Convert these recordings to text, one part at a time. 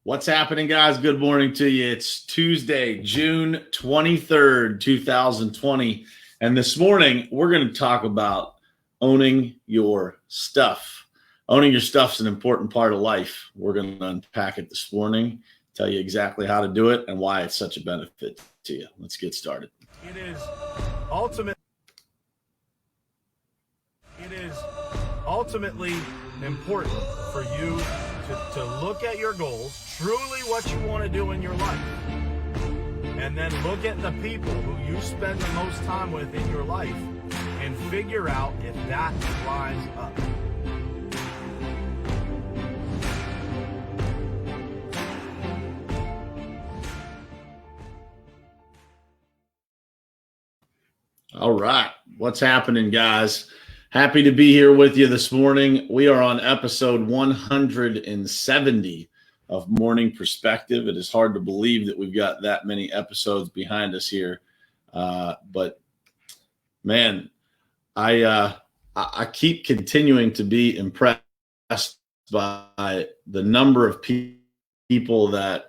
What's happening, guys? Good morning to you. It's Tuesday, June 23rd, 2020. And this morning, we're going to talk about owning your stuff. Owning your stuff is an important part of life. We're going to unpack it this morning, tell you exactly how to do it and why it's such a benefit to you. Let's get started. It is ultimately important for you to look at your goals, truly what you want to do in your life, and then look at the people who you spend the most time with in your life and figure out if that lines up. All right. What's happening, guys? Happy to be here with you this morning. We are on episode 170 of Morning Perspective. It is hard to believe that we've got that many episodes behind us here. But man, I keep continuing to be impressed by the number of people that,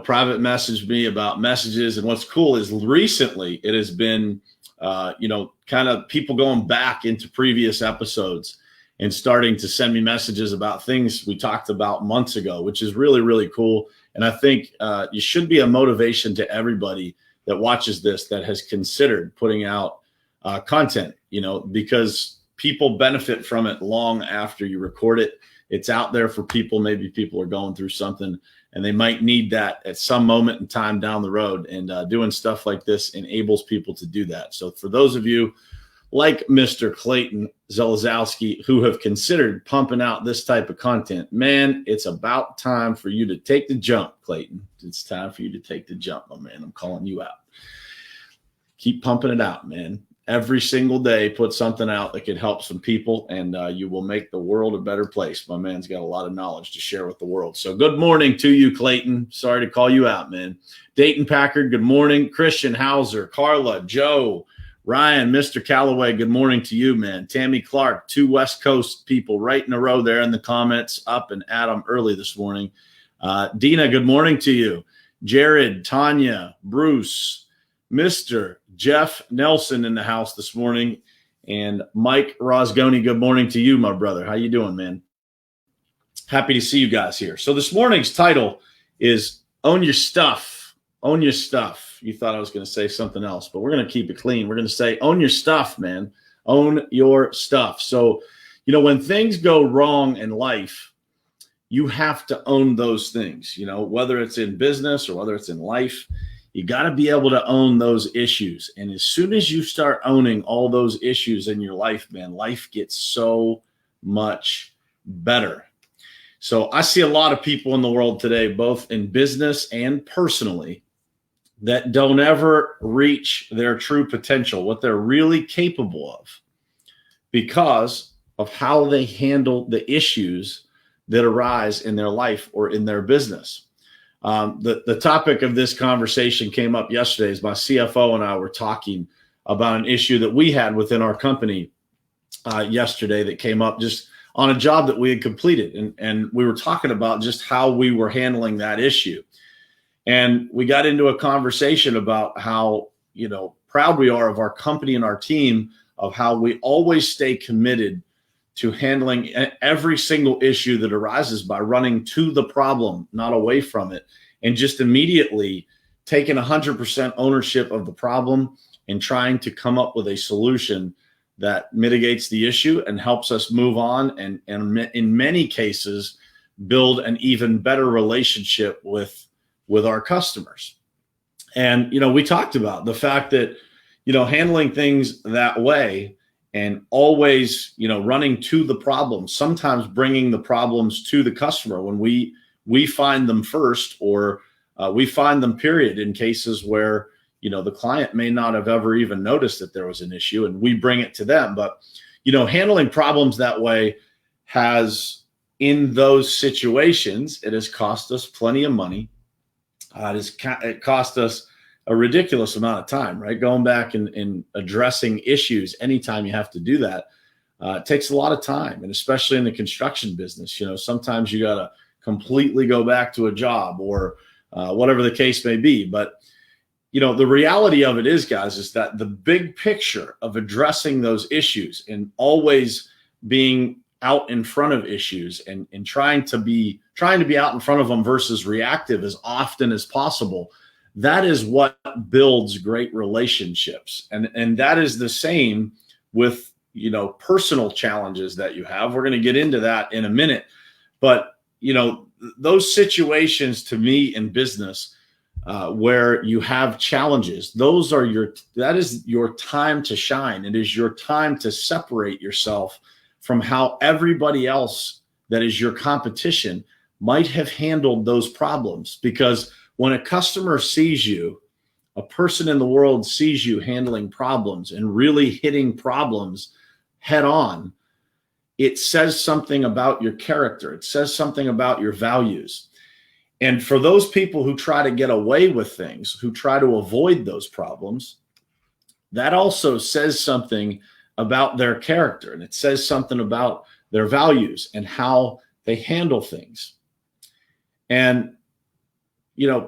private message me about messages. And what's cool is recently it has been, kind of people going back into previous episodes and starting to send me messages about things we talked about months ago, which is really, really cool. And I think you should be a motivation to everybody that watches this that has considered putting out content, because people benefit from it long after you record it. It's out there for people. Maybe people are going through something and they might need that at some moment in time down the road. And doing stuff like this enables people to do that. So for those of you like Mr. Clayton Zelazowski who have considered pumping out this type of content, man, it's about time for you to take the jump, Clayton. It's time for you to take the jump, my man. I'm calling you out. Keep pumping it out, man. Every single day, put something out that could help some people, and you will make the world a better place. My man's got a lot of knowledge to share with the world. So good morning to you, Clayton. Sorry to call you out, man. Dayton Packard, good morning. Christian Hauser, Carla, Joe, Ryan, Mr. Callaway, good morning to you, man. Tammy Clark, two West Coast people right in a row there in the comments, up and at them early this morning. Dina, good morning to you. Jared, Tanya, Bruce, Mr. Jeff Nelson in the house this morning, and Mike Rosgoni, good morning to you, my brother. How you doing, man? Happy to see you guys here. So this morning's title is Own Your Stuff. Own your stuff. You thought I was going to say something else, but we're going to keep it clean. We're going to say own your stuff, man. Own your stuff. So, when things go wrong in life, you have to own those things, whether it's in business or whether it's in life. You got to be able to own those issues. And as soon as you start owning all those issues in your life, man, life gets so much better. So I see a lot of people in the world today, both in business and personally, that don't ever reach their true potential, what they're really capable of, because of how they handle the issues that arise in their life or in their business. The topic of this conversation came up yesterday as my CFO and I were talking about an issue that we had within our company yesterday that came up just on a job that we had completed. And we were talking about just how we were handling that issue. And we got into a conversation about how, proud we are of our company and our team, of how we always stay committed to handling every single issue that arises by running to the problem, not away from it, and just immediately taking 100% ownership of the problem and trying to come up with a solution that mitigates the issue and helps us move on and in many cases build an even better relationship with our customers. And, we talked about the fact that, handling things that way and always, running to the problem, sometimes bringing the problems to the customer when we find them first, or we find them period, in cases where, the client may not have ever even noticed that there was an issue and we bring it to them. But, handling problems that way has, in those situations, it has cost us plenty of money. It cost us a ridiculous amount of time, right? Going back and addressing issues anytime you have to do that, it takes a lot of time. And especially in the construction business, sometimes you got to completely go back to a job or whatever the case may be. But the reality of it is, guys, is that the big picture of addressing those issues and always being out in front of issues and trying to be out in front of them versus reactive as often as possible, that is what builds great relationships. And that is the same with, personal challenges that you have. We're going to get into that in a minute. But, those situations to me in business where you have challenges, that is your time to shine. It is your time to separate yourself from how everybody else that is your competition might have handled those problems. Because when a customer sees you, a person in the world sees you handling problems and really hitting problems head on, it says something about your character. It says something about your values. And for those people who try to get away with things, who try to avoid those problems, that also says something about their character. And it says something about their values and how they handle things. And,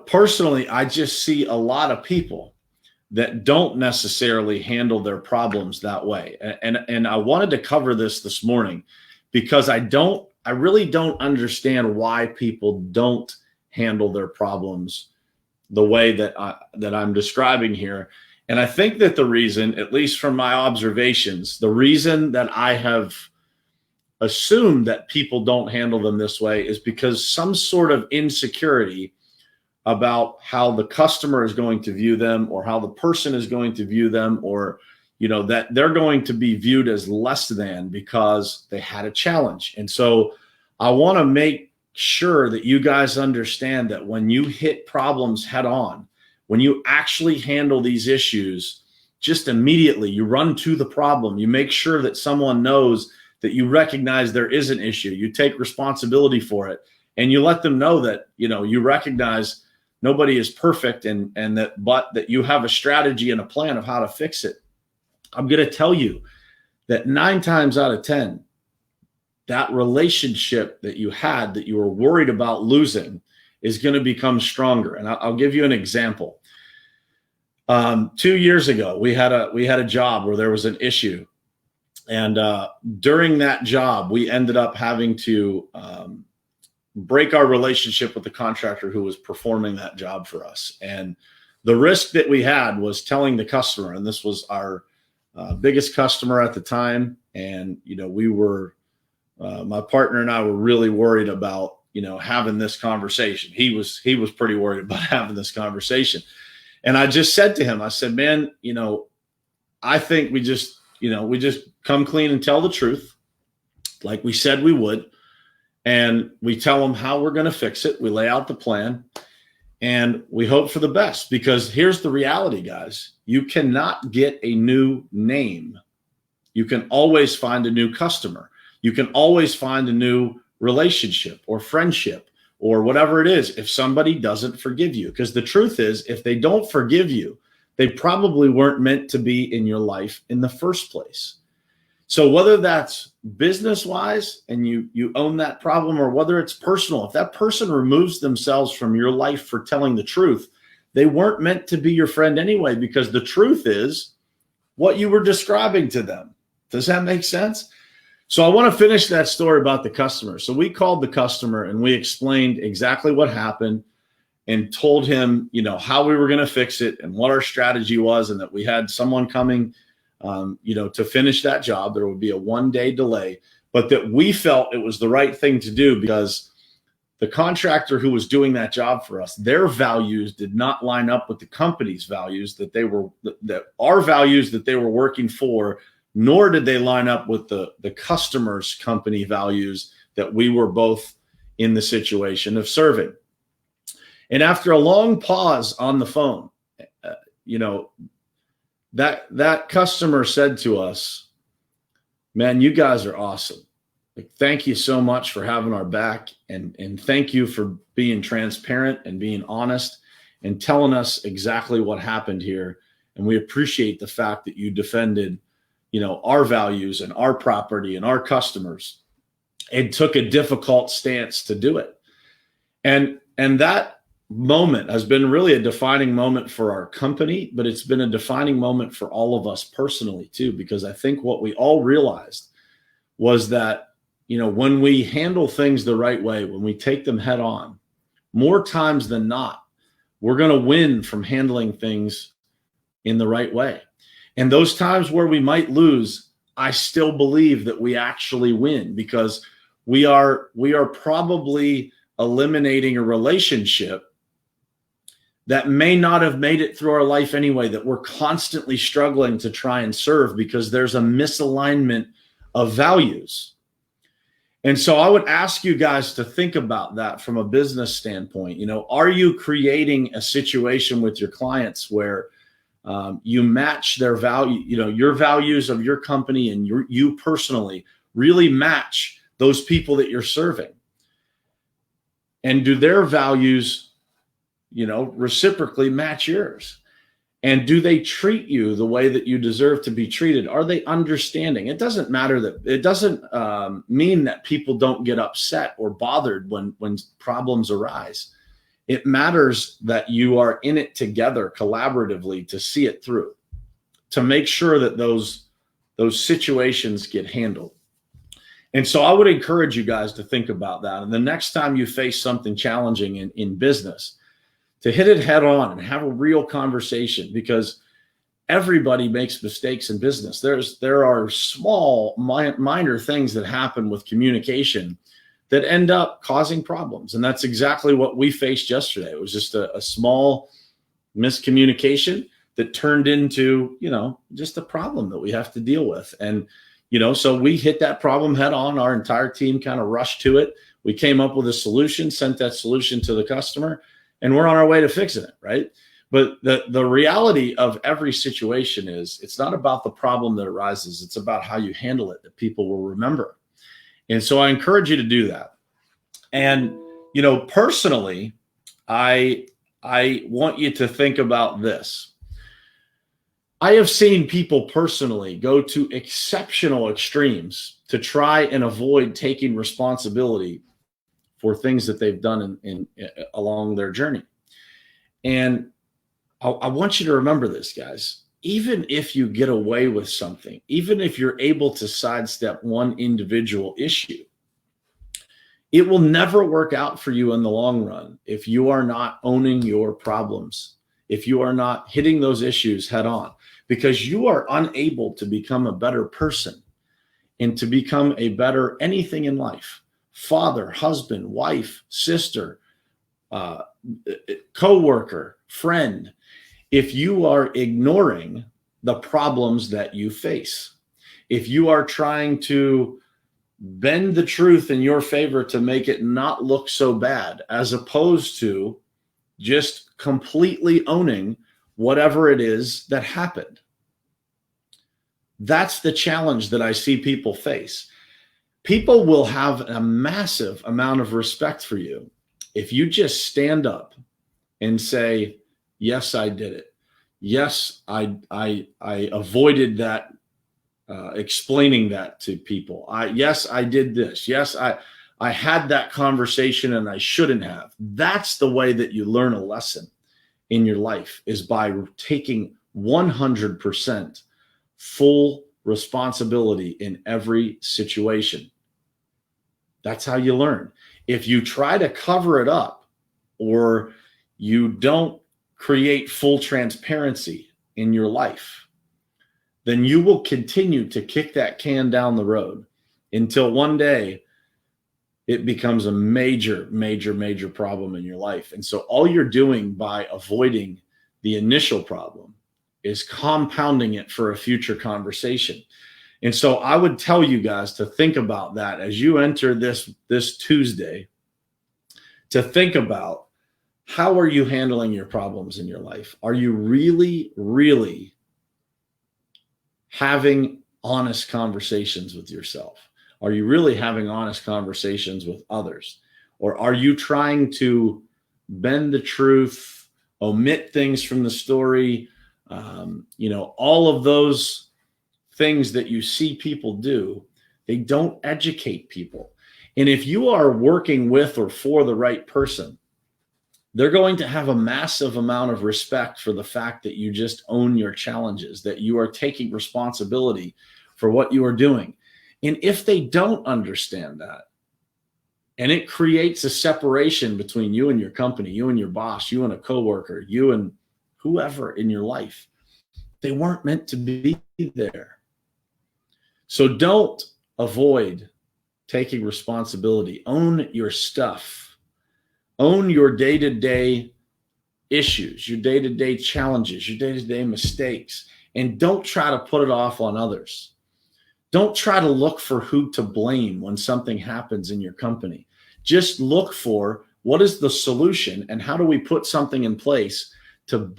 personally, I just see a lot of people that don't necessarily handle their problems that way. And I wanted to cover this morning because I really don't understand why people don't handle their problems the way that I'm describing here. And I think that the reason, at least from my observations, the reason that I have assumed that people don't handle them this way is because some sort of insecurity about how the customer is going to view them or how the person is going to view them, or, that they're going to be viewed as less than because they had a challenge. And so I want to make sure that you guys understand that when you hit problems head on, when you actually handle these issues, just immediately you run to the problem. You make sure that someone knows that you recognize there is an issue. You take responsibility for it, and you let them know that, you recognize nobody is perfect and that you have a strategy and a plan of how to fix it. I'm going to tell you that 9 times out of 10, that relationship that you had that you were worried about losing is going to become stronger. And I'll give you an example. 2 years ago, we had a job where there was an issue. And during that job, we ended up having to break our relationship with the contractor who was performing that job for us. And the risk that we had was telling the customer, and this was our biggest customer at the time. And, we were, my partner and I were really worried about, having this conversation. He was pretty worried about having this conversation. And I just said to him, I said, man, I think we just come clean and tell the truth like we said we would. And we tell them how we're going to fix it. We lay out the plan and we hope for the best, because here's the reality, guys. You cannot get a new name. You can always find a new customer. You can always find a new relationship or friendship or whatever it is if somebody doesn't forgive you. Because the truth is, if they don't forgive you, they probably weren't meant to be in your life in the first place. So whether that's business-wise and you own that problem, or whether it's personal, if that person removes themselves from your life for telling the truth, they weren't meant to be your friend anyway, because the truth is what you were describing to them. Does that make sense? So I want to finish that story about the customer. So we called the customer and we explained exactly what happened and told him, how we were going to fix it and what our strategy was, and that we had someone coming to finish that job. There would be a 1-day delay, but that we felt it was the right thing to do because the contractor who was doing that job for us, their values did not line up with the company's values that our values that they were working for, nor did they line up with the customer's company values that we were both in the situation of serving. And after a long pause on the phone, that customer said to us, man, you guys are awesome. Like, thank you so much for having our back. And thank you for being transparent and being honest and telling us exactly what happened here. And we appreciate the fact that you defended, our values and our property and our customers, and took a difficult stance to do it. And that moment has been really a defining moment for our company, but it's been a defining moment for all of us personally too, because I think what we all realized was that, when we handle things the right way, when we take them head on, more times than not, we're going to win from handling things in the right way. And those times where we might lose, I still believe that we actually win, because we are probably eliminating a relationship that may not have made it through our life anyway, that we're constantly struggling to try and serve because there's a misalignment of values. And so I would ask you guys to think about that from a business standpoint. Are you creating a situation with your clients where you match their value, your values of your company and you personally really match those people that you're serving? And do their values, reciprocally match yours? And do they treat you the way that you deserve to be treated? Are they understanding? It doesn't matter it doesn't mean that people don't get upset or bothered when problems arise. It matters that you are in it together collaboratively to see it through, to make sure that those situations get handled. And so I would encourage you guys to think about that. And the next time you face something challenging in business, to hit it head on and have a real conversation, because everybody makes mistakes in business. There are small, minor things that happen with communication that end up causing problems. And that's exactly what we faced yesterday. It was just a small miscommunication that turned into, just a problem that we have to deal with. And, so we hit that problem head on. Our entire team kind of rushed to it. We came up with a solution, sent that solution to the customer, and we're on our way to fixing it, right? But the reality of every situation is it's not about the problem that arises. It's about how you handle it that people will remember. And so I encourage you to do that. And, personally, I want you to think about this. I have seen people personally go to exceptional extremes to try and avoid taking responsibility for things that they've done along their journey. And I want you to remember this, guys. Even if you get away with something, even if you're able to sidestep one individual issue, it will never work out for you in the long run if you are not owning your problems, if you are not hitting those issues head on, because you are unable to become a better person and to become a better anything in life. Father, husband, wife, sister, coworker, friend, if you are ignoring the problems that you face, if you are trying to bend the truth in your favor to make it not look so bad, as opposed to just completely owning whatever it is that happened. That's the challenge that I see people face. People will have a massive amount of respect for you if you just stand up and say, yes, I did it. Yes, I avoided that, explaining that to people. Yes, I did this. Yes, I had that conversation and I shouldn't have. That's the way that you learn a lesson in your life, is by taking 100% full responsibility in every situation. That's how you learn. If you try to cover it up, or you don't create full transparency in your life, then you will continue to kick that can down the road until one day it becomes a major, major, major problem in your life. And so all you're doing by avoiding the initial problem is compounding it for a future conversation. And so I would tell you guys to think about that as you enter this Tuesday, to think about, how are you handling your problems in your life? Are you really, really having honest conversations with yourself? Are you really having honest conversations with others? Or are you trying to bend the truth, omit things from the story? All of those things that you see people do, they don't educate people. And if you are working with or for the right person, they're going to have a massive amount of respect for the fact that you just own your challenges, that you are taking responsibility for what you are doing. And if they don't understand that, and it creates a separation between you and your company, you and your boss, you and a coworker, you and whoever in your life, they weren't meant to be there. So don't avoid taking responsibility. Own your stuff. Own your day-to-day issues, your day-to-day challenges, your day-to-day mistakes, and don't try to put it off on others. Don't try to look for who to blame when something happens in your company. Just look for what is the solution and how do we put something in place to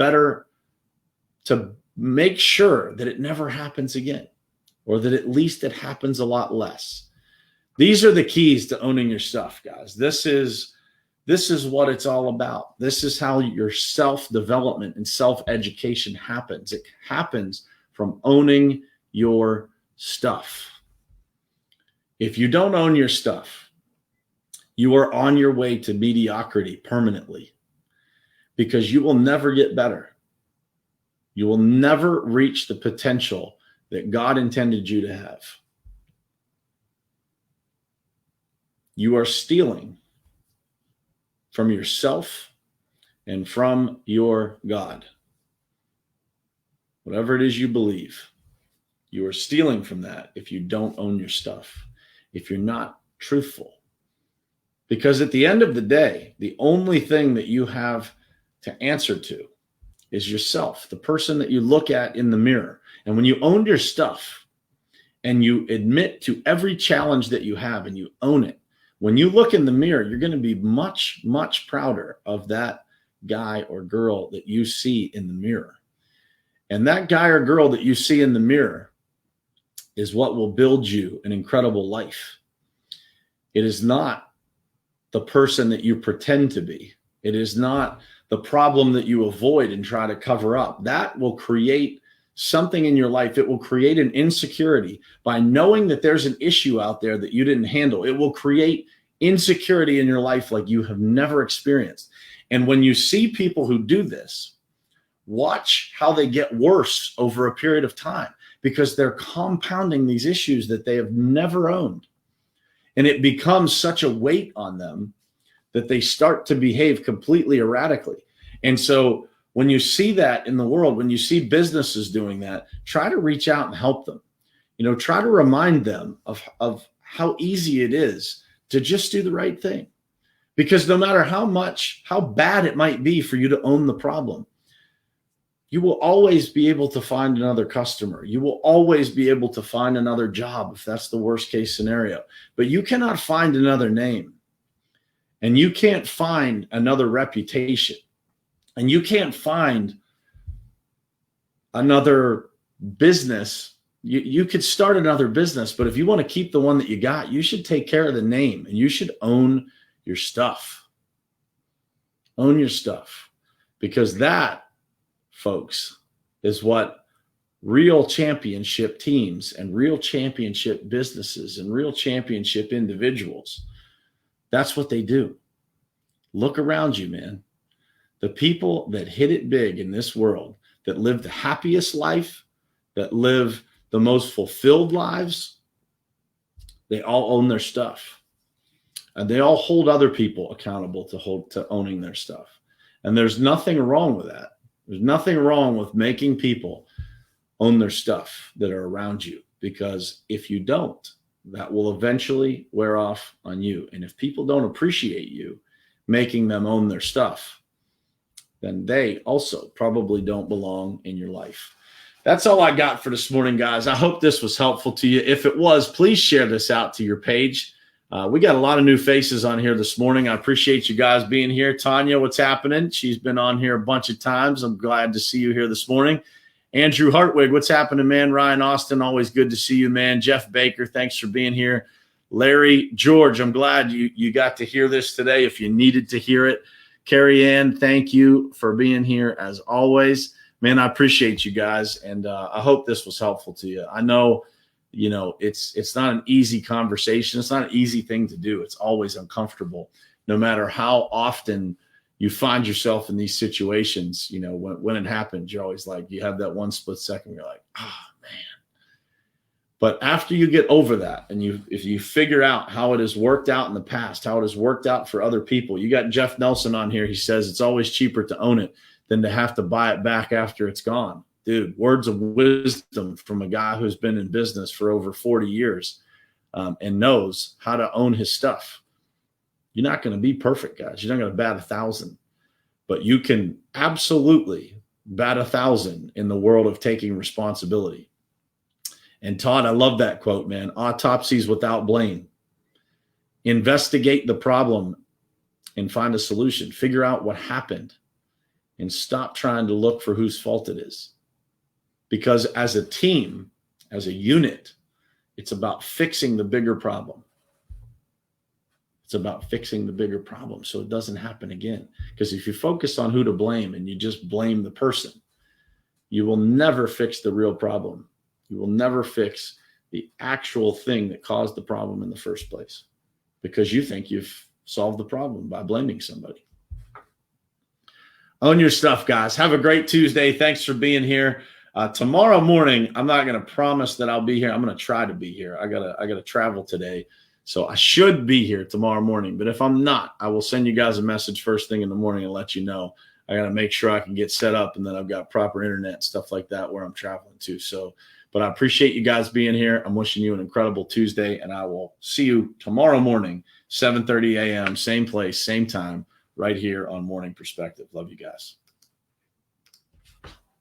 make sure that it never happens again, or that at least it happens a lot less. These are the keys to owning your stuff, guys. This is what it's all about. This is how your self-development and self-education happens. It happens from owning your stuff. If you don't own your stuff, you are on your way to mediocrity permanently, because you will never get better. You will never reach the potential that God intended you to have. You are stealing from yourself and from your God. Whatever it is you believe, you are stealing from that if you don't own your stuff, if you're not truthful. Because at the end of the day, the only thing that you have to answer to is yourself, the person that you look at in the mirror. And when you own your stuff and you admit to every challenge that you have and you own it, when you look in the mirror, you're going to be much, much prouder of that guy or girl that you see in the mirror. And that guy or girl that you see in the mirror is what will build you an incredible life. It is not the person that you pretend to be. It is not the problem that you avoid and try to cover up. That will create something in your life. It will create an insecurity by knowing that there's an issue out there that you didn't handle. It will create insecurity in your life like you have never experienced. And when you see people who do this, watch how they get worse over a period of time, because they're compounding these issues that they have never owned. And it becomes such a weight on them that they start to behave completely erratically. And so when you see that in the world, when you see businesses doing that, try to reach out and help them. Try to remind them of how easy it is to just do the right thing. Because no matter how bad it might be for you to own the problem, you will always be able to find another customer. You will always be able to find another job if that's the worst case scenario. But you cannot find another name. And you can't find another reputation. And you can't find another business. You could start another business, but if you want to keep the one that you got, you should take care of the name and you should own your stuff. Own your stuff. Because that, folks, is what real championship teams and real championship businesses and real championship individuals, that's what they do. Look around you, man. The people that hit it big in this world, that live the happiest life, that live the most fulfilled lives, they all own their stuff. And they all hold other people accountable to owning their stuff. And there's nothing wrong with that. There's nothing wrong with making people own their stuff that are around you, because if you don't, that will eventually wear off on you. And if people don't appreciate you making them own their stuff, then they also probably don't belong in your life. That's all I got for this morning, guys. I hope this was helpful to you. If it was, please share this out to your page. We got a lot of new faces on here this morning. I appreciate you guys being here. Tanya, what's happening? She's been on here a bunch of times. I'm glad to see you here this morning. Andrew Hartwig, what's happening, man? Ryan Austin, always good to see you, man. Jeff Baker, thanks for being here. Larry George, I'm glad you got to hear this today if you needed to hear it. Carrie Ann, thank you for being here as always. Man, I appreciate you guys, and I hope this was helpful to you. I know, it's not an easy conversation. It's not an easy thing to do. It's always uncomfortable, no matter how often you find yourself in these situations. When it happens, you're always like, you have that one split second, you're like, oh man. But after you get over that, and if you figure out how it has worked out in the past, how it has worked out for other people, you got Jeff Nelson on here. He says it's always cheaper to own it than to have to buy it back after it's gone. Dude, words of wisdom from a guy who's been in business for over 40 years and knows how to own his stuff. You're not going to be perfect, guys. You're not going to bat 1,000, but you can absolutely bat 1,000 in the world of taking responsibility. And Todd, I love that quote, man. Autopsies without blame. Investigate the problem and find a solution. Figure out what happened and stop trying to look for whose fault it is. Because as a team, as a unit, it's about fixing the bigger problem. It's about fixing the bigger problem so it doesn't happen again. Because if you focus on who to blame and you just blame the person, you will never fix the real problem. You will never fix the actual thing that caused the problem in the first place, because you think you've solved the problem by blaming somebody. Own your stuff, guys. Have a great Tuesday. Thanks for being here. Tomorrow morning, I'm not going to promise that I'll be here. I'm going to try to be here. I gotta travel today, so I should be here tomorrow morning. But if I'm not, I will send you guys a message first thing in the morning and let you know. I got to make sure I can get set up, and then I've got proper internet, stuff like that, where I'm traveling to. But I appreciate you guys being here. I'm wishing you an incredible Tuesday, and I will see you tomorrow morning, 7:30 a.m., same place, same time, right here on Morning Perspective. Love you guys.